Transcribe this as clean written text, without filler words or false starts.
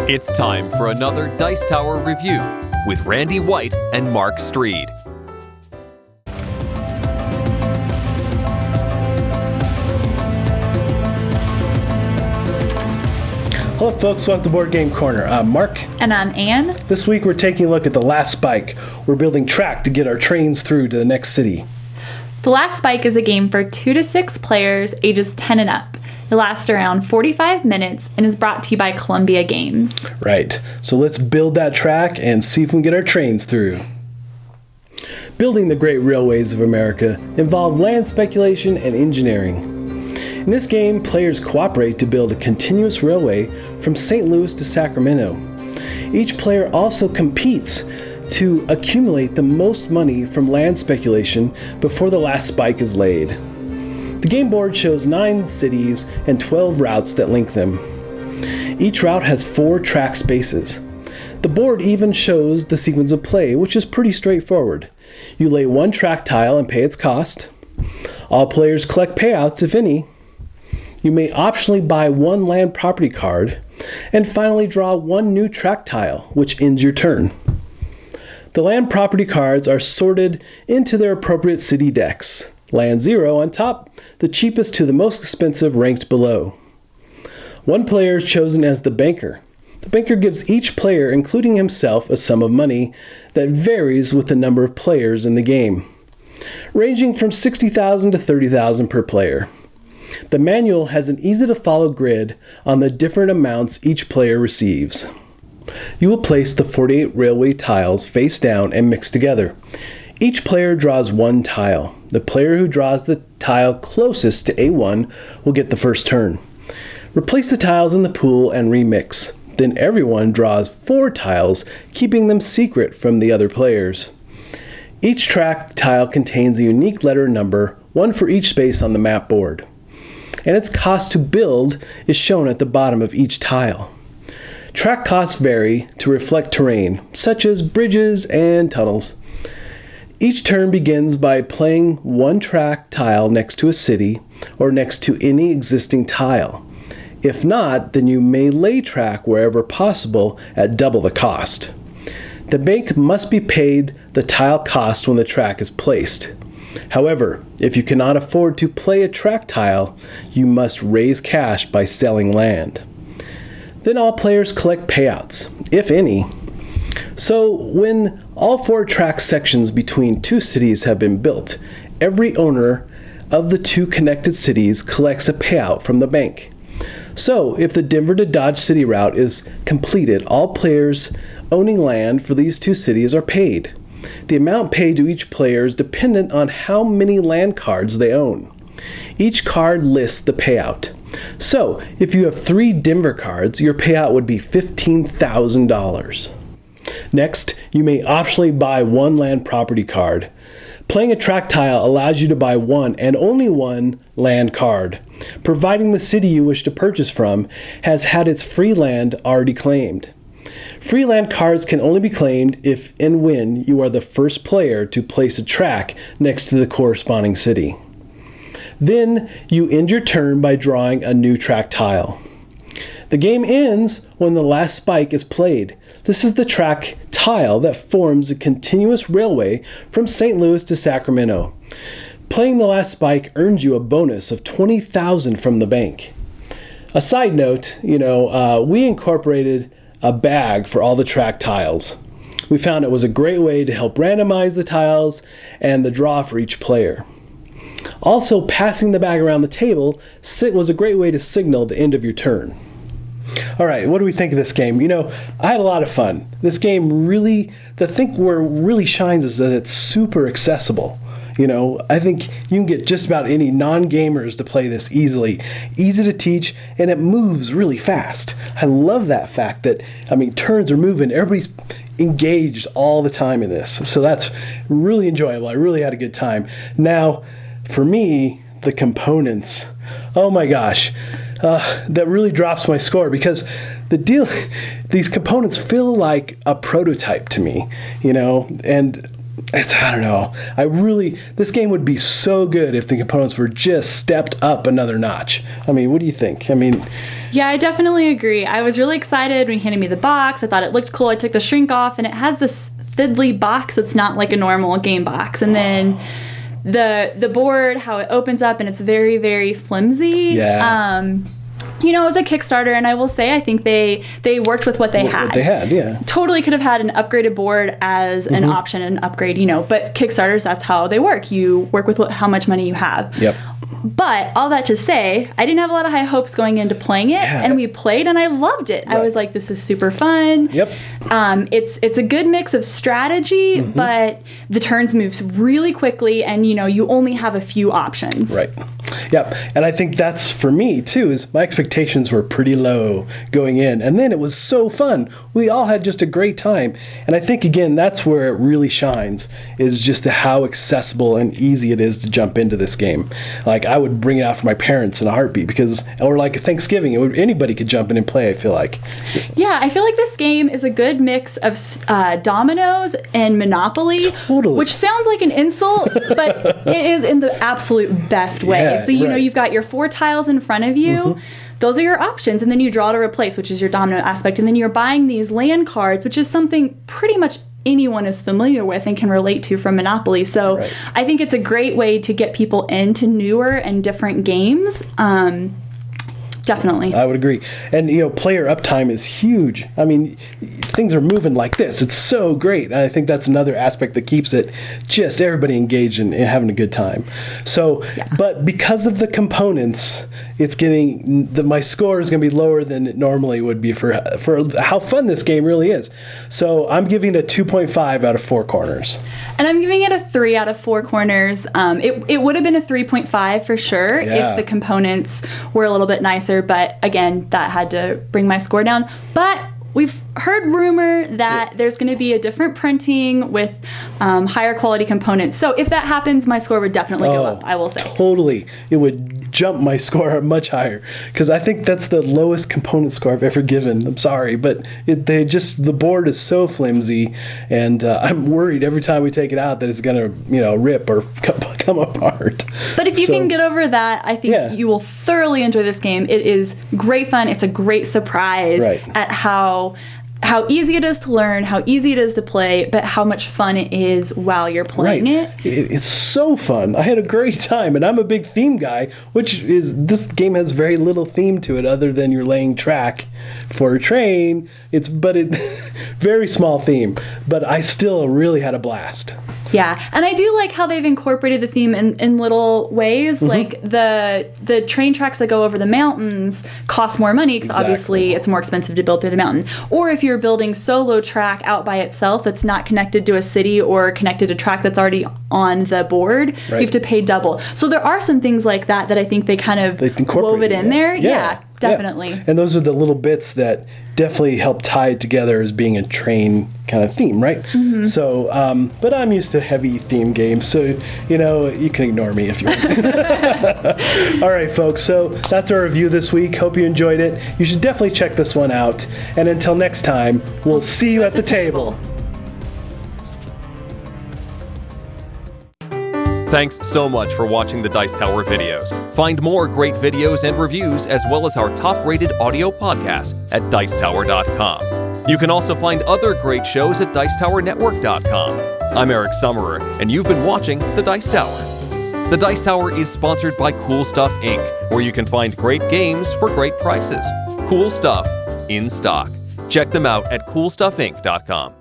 It's time for another Dice Tower review with Randy White and Mark Streed. Hello folks, welcome to Board Game Corner. I'm Mark. And I'm Ann. This week we're taking a look at The Last Spike. We're building track to get our trains through to the next city. The Last Spike is a game for 2 to 6 players, ages 10 and up. It lasts around 45 minutes and is brought to you by Columbia Games. Right, so let's build that track and see if we can get our trains through. Building the great railways of America involved land speculation and engineering. In this game, players cooperate to build a continuous railway from St. Louis to Sacramento. Each player also competes to accumulate the most money from land speculation before the last spike is laid. The game board shows 9 cities and 12 routes that link them. Each route has 4 track spaces. The board even shows the sequence of play, which is pretty straightforward. You lay 1 track tile and pay its cost. All players collect payouts, if any. You may optionally buy 1 land property card, and finally draw 1 new track tile, which ends your turn. The land property cards are sorted into their appropriate city decks. Land 0 on top, the cheapest to the most expensive ranked below. 1 player is chosen as the banker. The banker gives each player, including himself, a sum of money that varies with the number of players in the game, ranging from $60,000 to $30,000 per player. The manual has an easy-to-follow grid on the different amounts each player receives. You will place the 48 railway tiles face down and mix together. Each player draws 1 tile. The player who draws the tile closest to A1 will get the first turn. Replace the tiles in the pool and remix. Then everyone draws 4 tiles, keeping them secret from the other players. Each track tile contains a unique letter number, 1 for each space on the map board, and its cost to build is shown at the bottom of each tile. Track costs vary to reflect terrain, such as bridges and tunnels. Each turn begins by playing 1 track tile next to a city or next to any existing tile. If not, then you may lay track wherever possible at double the cost. The bank must be paid the tile cost when the track is placed. However, if you cannot afford to play a track tile, you must raise cash by selling land. Then all players collect payouts, if any. So when all 4 track sections between 2 cities have been built, every owner of the 2 connected cities collects a payout from the bank. So if the Denver to Dodge City route is completed, all players owning land for these 2 cities are paid. The amount paid to each player is dependent on how many land cards they own. Each card lists the payout. So if you have 3 Denver cards, your payout would be $15,000. Next, you may optionally buy 1 land property card. Playing a track tile allows you to buy 1 and only 1 land card, providing the city you wish to purchase from has had its free land already claimed. Free land cards can only be claimed if and when you are the first player to place a track next to the corresponding city. Then you end your turn by drawing a new track tile. The game ends when the last spike is played. This is the track tile that forms a continuous railway from St. Louis to Sacramento. Playing the last spike earns you a bonus of $20,000 from the bank. A side note, we incorporated a bag for all the track tiles. We found it was a great way to help randomize the tiles and the draw for each player. Also, passing the bag around the table was a great way to signal the end of your turn. All right, what do we think of this game? I had a lot of fun. This game really, the thing where it really shines is that it's super accessible. I think you can get just about any non-gamers to play this easily. Easy to teach, and it moves really fast. I love that fact that, turns are moving. Everybody's engaged all the time in this. So that's really enjoyable. I really had a good time. Now, for me, the components, oh my gosh, that really drops my score because these components feel like a prototype to me, and I don't know. This game would be so good if the components were just stepped up another notch. I mean, what do you think? I mean, yeah, I definitely agree. I was really excited when he handed me the box. I thought it looked cool. I took the shrink off, and it has this fiddly box. It's not like a normal game box. And then the board, how it opens up, and it's very, very flimsy. Yeah. You know, it was a Kickstarter, and I will say I think they worked with what they had. What they had, yeah. Totally could have had an upgraded board as an option, an upgrade, you know, but Kickstarters, that's how they work. You work with how much money you have. Yep. But all that to say, I didn't have a lot of high hopes going into playing it, and we played, and I loved it. Right. I was like, this is super fun. Yep. It's a good mix of strategy, but the turns moves really quickly, and, you know, you only have a few options. Right. Yep. And I think that's, for me, too, is my expectations were pretty low going in. And then it was so fun. We all had just a great time. And I think, again, that's where it really shines, is just how accessible and easy it is to jump into this game. Like, I would bring it out for my parents in a heartbeat, or like Thanksgiving, anybody could jump in and play, I feel like. Yeah, I feel like this game is a good mix of dominoes and Monopoly. Totally. Which sounds like an insult, but it is in the absolute best way. Yeah, so, you know, you've got your 4 tiles in front of you. Those are your options, and then you draw to replace, which is your domino aspect, and then you're buying these land cards, which is something pretty much anyone is familiar with and can relate to from Monopoly. So I think it's a great way to get people into newer and different games. Definitely. I would agree. And, you know, player uptime is huge. I mean, things are moving like this. It's so great. And I think that's another aspect that keeps it just everybody engaged and having a good time. So, but because of the components, it's getting, my score is going to be lower than it normally would be for how fun this game really is. So I'm giving it a 2.5 out of 4 corners. And I'm giving it a 3 out of 4 corners. It would have been a 3.5 for sure if the components were a little bit nicer. But again, that had to bring my score down. But we've heard rumor that there's going to be a different printing with higher quality components. So if that happens, my score would definitely go up, I will say. Totally. It would jump my score much higher, because I think that's the lowest component score I've ever given. I'm sorry, but the board is so flimsy, and I'm worried every time we take it out that it's going to, you know, rip or come apart. But if you can get over that, I think you will thoroughly enjoy this game. It is great fun. It's a great surprise at how easy it is to learn, how easy it is to play, but how much fun it is while you're playing it. It's so fun. I had a great time, and I'm a big theme guy, which is, this game has very little theme to it other than you're laying track for a train. Very small theme, but I still really had a blast. Yeah, and I do like how they've incorporated the theme in little ways. Like the train tracks that go over the mountains cost more money because obviously it's more expensive to build through the mountain. Or if you're building solo track out by itself that's not connected to a city or connected to track that's already on the board, you have to pay double. So there are some things like that I think they kind of wove it in there. Yeah, definitely. Yeah. And those are the little bits that definitely help tie it together as being a train kind of theme, right? So, but I'm used to heavy theme games, so, you know, you can ignore me if you want to. All right, folks, so that's our review this week. Hope you enjoyed it. You should definitely check this one out. And until next time, we'll see you at the table. Thanks so much for watching the Dice Tower videos. Find more great videos and reviews, as well as our top-rated audio podcast at Dicetower.com. You can also find other great shows at Dicetowernetwork.com. I'm Eric Summerer, and you've been watching The Dice Tower. The Dice Tower is sponsored by Cool Stuff Inc., where you can find great games for great prices. Cool stuff in stock. Check them out at CoolStuffInc.com.